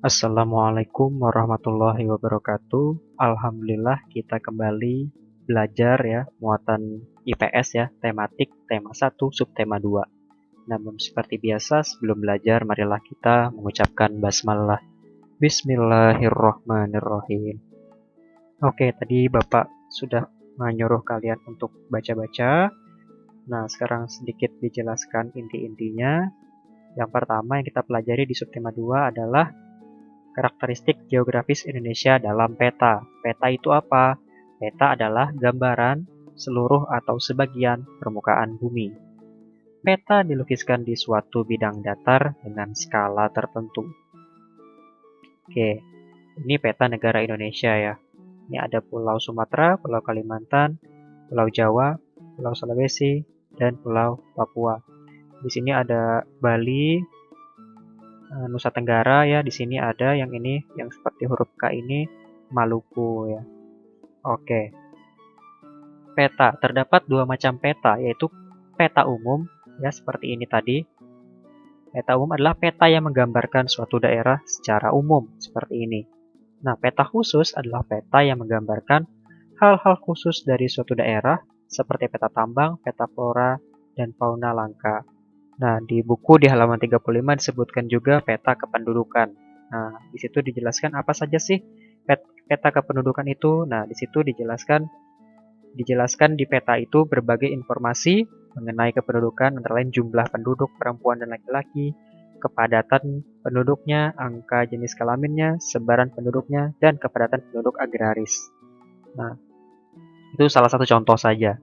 Assalamualaikum warahmatullahi wabarakatuh. Alhamdulillah kita kembali belajar ya muatan IPS ya, tematik tema 1 subtema 2. Namun seperti biasa sebelum belajar marilah kita mengucapkan basmalah. Bismillahirrahmanirrahim. Oke, tadi Bapak sudah menyuruh kalian untuk baca-baca. Nah, sekarang sedikit dijelaskan inti-intinya. Yang pertama yang kita pelajari di subtema 2 adalah karakteristik geografis Indonesia dalam peta. Peta itu apa? Peta adalah gambaran seluruh atau sebagian permukaan bumi. Peta dilukiskan di suatu bidang datar dengan skala tertentu. Oke, ini peta negara Indonesia ya. Ini ada Pulau Sumatera, Pulau Kalimantan, Pulau Jawa, Pulau Sulawesi, dan Pulau Papua. Di sini ada Bali, Nusa Tenggara ya, di sini ada yang ini, yang seperti huruf K ini, Maluku ya. Oke. Peta, terdapat dua macam peta, yaitu peta umum ya, seperti ini tadi. Peta umum adalah peta yang menggambarkan suatu daerah secara umum, seperti ini. Nah, peta khusus adalah peta yang menggambarkan hal-hal khusus dari suatu daerah, seperti peta tambang, peta flora, dan fauna langka. Nah, di buku di halaman 35 disebutkan juga peta kependudukan. Nah, di situ dijelaskan apa saja sih peta kependudukan itu. Nah, di situ dijelaskan di peta itu berbagai informasi mengenai kependudukan, antara lain jumlah penduduk perempuan dan laki-laki, kepadatan penduduknya, angka jenis kelaminnya, sebaran penduduknya, dan kepadatan penduduk agraris. Nah, itu salah satu contoh saja.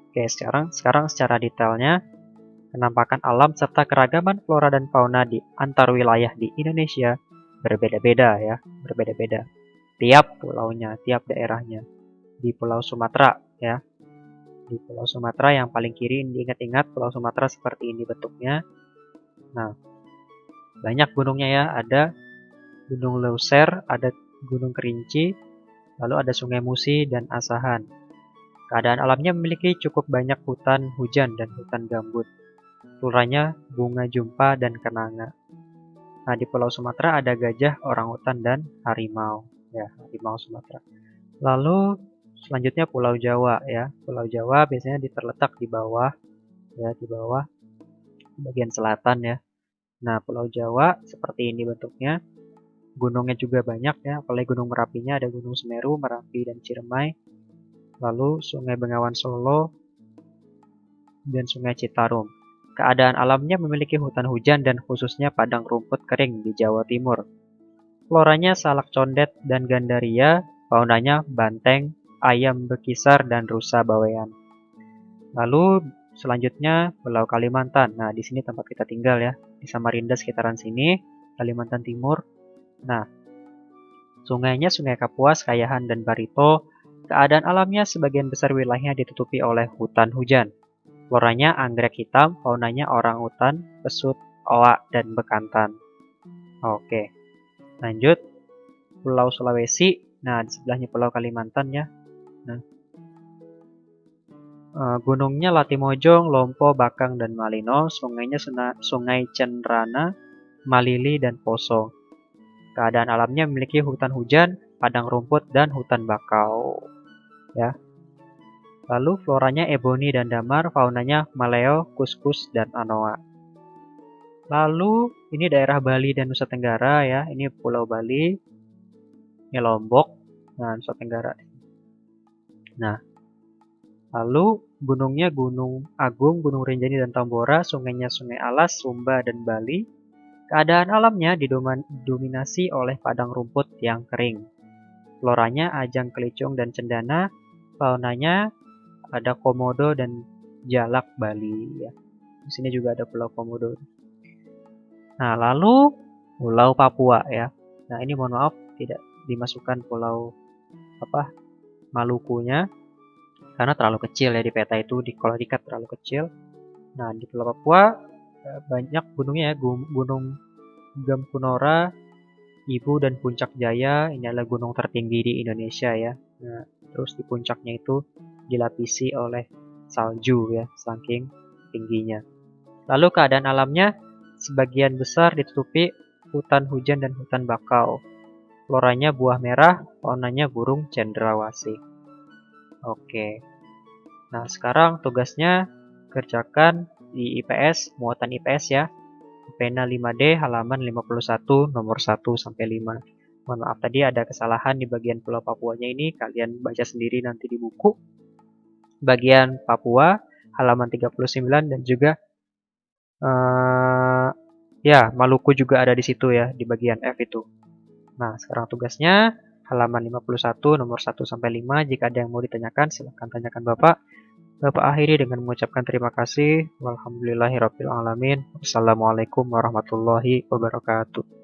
Oke, sekarang secara detailnya, penampakan alam serta keragaman flora dan fauna di antar wilayah di Indonesia berbeda-beda ya, berbeda-beda. Tiap pulaunya, tiap daerahnya. Di Pulau Sumatera ya. Di Pulau Sumatera yang paling kiri diingat-ingat Pulau Sumatera seperti ini bentuknya. Nah, banyak gunungnya ya, ada Gunung Leuser, ada Gunung Kerinci, lalu ada Sungai Musi dan Asahan. Keadaan alamnya memiliki cukup banyak hutan hujan dan hutan gambut. Floranya bunga jumpa dan kenanga. Nah, di Pulau Sumatera ada gajah, orangutan, dan harimau. Ya, harimau Sumatera. Lalu selanjutnya Pulau Jawa ya. Pulau Jawa biasanya terletak di bawah ya, di bawah bagian selatan ya. Nah, Pulau Jawa seperti ini bentuknya. Gunungnya juga banyak ya, apalagi Gunung Merapinya ada Gunung Semeru, Merapi, dan Ciremai. Lalu Sungai Bengawan Solo dan Sungai Citarum. Keadaan alamnya memiliki hutan hujan dan khususnya padang rumput kering di Jawa Timur. Floranya salak condet dan gandaria, faunanya banteng, ayam bekisar, dan rusa bawean. Lalu selanjutnya Pulau Kalimantan. Nah, di sini tempat kita tinggal ya, di Samarinda sekitaran sini, Kalimantan Timur. Nah, sungainya Sungai Kapuas, Kayahan, dan Barito. Keadaan alamnya sebagian besar wilayahnya ditutupi oleh hutan hujan. Floranya anggrek hitam, faunanya orangutan, pesut, oa, dan bekantan. Oke, lanjut. Pulau Sulawesi. Nah, di sebelahnya Pulau Kalimantan ya. Nah, gunungnya Latimojong, Lompo, Bakang, dan Malino. Sungainya Sungai Cenrana, Malili, dan Poso. Keadaan alamnya memiliki hutan hujan, padang rumput, dan hutan bakau. Ya. Lalu floranya eboni dan damar, faunanya maleo, kuskus, dan anoa. Lalu ini daerah Bali dan Nusa Tenggara ya. Ini Pulau Bali, ini Lombok, nah Nusa Tenggara. Nah, lalu gunungnya Gunung Agung, Gunung Rinjani, dan Tambora. Sungainya Sungai Alas, Sumba, dan Bali. Keadaan alamnya didominasi oleh padang rumput yang kering. Floranya ajang kelicung dan cendana, faunanya ada komodo dan jalak Bali ya. Di sini juga ada Pulau Komodo. Nah, lalu Pulau Papua ya. Nah, ini mohon maaf tidak dimasukkan Pulau Malukunya karena terlalu kecil ya di peta itu, kalau diikat terlalu kecil. Nah, di Pulau Papua banyak gunungnya ya, Gunung Gamkunora, Ibu, dan Puncak Jaya. Ini adalah gunung tertinggi di Indonesia ya. Nah, terus di puncaknya itu dilapisi oleh salju ya, saking tingginya. Lalu keadaan alamnya sebagian besar ditutupi hutan hujan dan hutan bakau. Floranya buah merah, faunanya burung cendrawasih. Oke. Nah, sekarang tugasnya kerjakan di IPS, muatan IPS ya. Pena 5D halaman 51 nomor 1 sampai 5. Mohon maaf tadi ada kesalahan di bagian Pulau Papuanya ini, kalian baca sendiri nanti di buku. Bagian Papua halaman 39 dan juga ya, Maluku juga ada di situ ya, di bagian F itu. Nah, sekarang tugasnya halaman 51 nomor 1 sampai 5. Jika ada yang mau ditanyakan, silahkan tanyakan Bapak. Bapak akhiri dengan mengucapkan terima kasih. Walhamdulillahirabbil alamin. Wassalamualaikum warahmatullahi wabarakatuh.